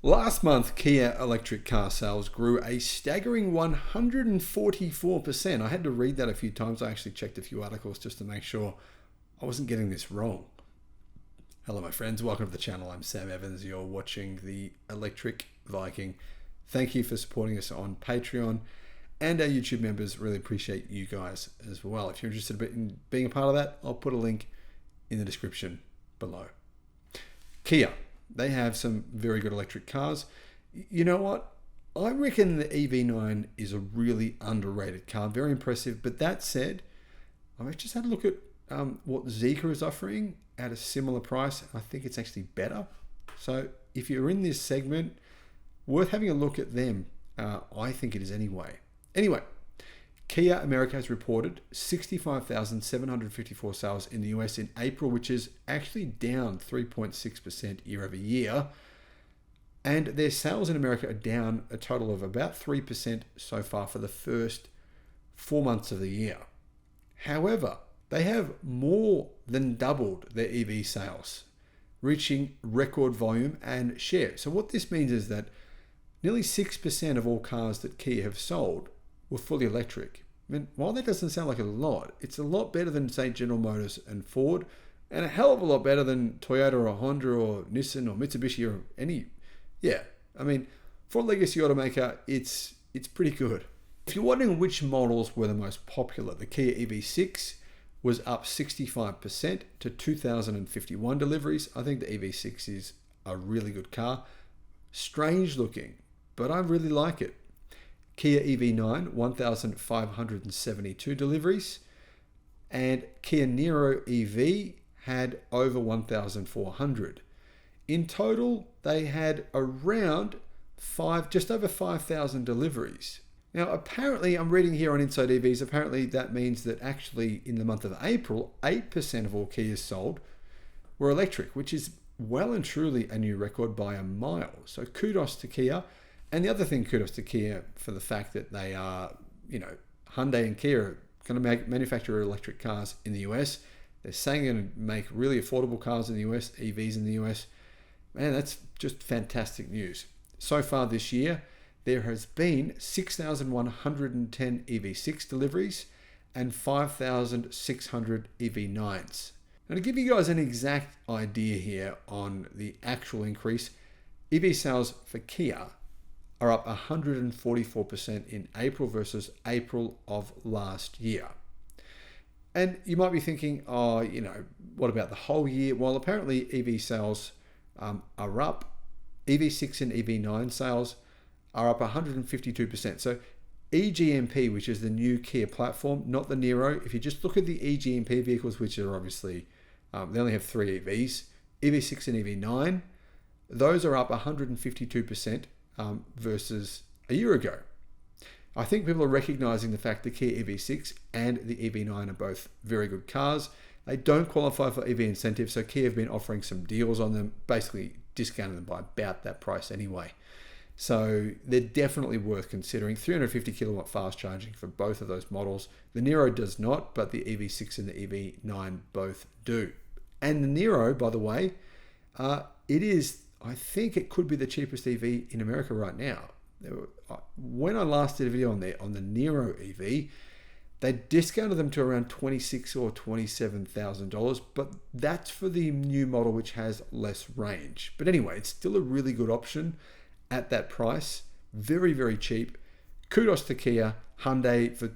Last month, Kia electric car sales grew a staggering 144%. I had to read that a few times. I actually checked a few articles just to make sure I wasn't getting this wrong. Hello, my friends. Welcome to the channel. I'm Sam Evans. You're watching the Electric Viking. Thank you for supporting us on Patreon, and our YouTube members. Really appreciate you guys as well. If you're interested in being a part of that, I'll put a link in the description below. Kia. They have some very good electric cars. You know what? I reckon the EV9 is a really underrated car. Very impressive. But that said, I've just had a look at what Zeekr is offering at a similar price. I think it's actually better. So if you're in this segment, worth having a look at them. I think it is anyway. Anyway, Kia America has reported 65,754 sales in the US in April, which is actually down 3.6% year over year. And their sales in America are down a total of about 3% so far for the first 4 months of the year. However, they have more than doubled their EV sales, reaching record volume and share. So what this means is that nearly 6% of all cars that Kia have sold were fully electric. I mean, while that doesn't sound like a lot, it's a lot better than, say, General Motors and Ford, and a hell of a lot better than Toyota or Honda or Nissan or Mitsubishi or any. Yeah, I mean, for a legacy automaker, it's pretty good. If you're wondering which models were the most popular, the Kia EV6 was up 65% to 2,051 deliveries. I think the EV6 is a really good car. Strange looking, but I really like it. Kia EV9, 1,572 deliveries, and Kia Niro EV had over 1,400. In total, they had around just over 5,000 deliveries. Now, apparently, I'm reading here on Inside EVs, apparently that means that actually in the month of April, 8% of all Kias sold were electric, which is well and truly a new record by a mile. So kudos to Kia. And the other thing, kudos to Kia for the fact that they are, Hyundai and Kia are going to manufacture electric cars in the US. They're saying they're going to make really affordable cars in the US, EVs in the US. Man, that's just fantastic news. So far this year, there has been 6,110 EV6 deliveries and 5,600 EV9s. Now, to give you guys an exact idea here on the actual increase, EV sales for Kia are up 144% in April versus April of last year. And you might be thinking, what about the whole year? Well, apparently EV sales are up. EV6 and EV9 sales are up 152%. So eGMP, which is the new Kia platform, not the Niro. If you just look at the eGMP vehicles, which are obviously, they only have 3 EVs, EV6 and EV9, those are up 152%. Versus a year ago. I think people are recognizing the fact the Kia EV6 and the EV9 are both very good cars. They don't qualify for EV incentives, so Kia have been offering some deals on them, basically discounting them by about that price anyway. So they're definitely worth considering. 350 kilowatt fast charging for both of those models. The Niro does not, but the EV6 and the EV9 both do. And the Niro, by the way, I think it could be the cheapest EV in America right now. When I last did a video on the Niro EV, they discounted them to around $26,000 or $27,000, but that's for the new model, which has less range. But anyway, it's still a really good option at that price. Very, very cheap. Kudos to Kia, Hyundai for,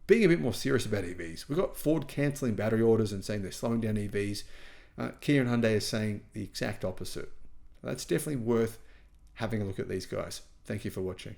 being a bit more serious about EVs. We've got Ford cancelling battery orders and saying they're slowing down EVs. Kia and Hyundai is saying the exact opposite. That's definitely worth having a look at these guys. Thank you for watching.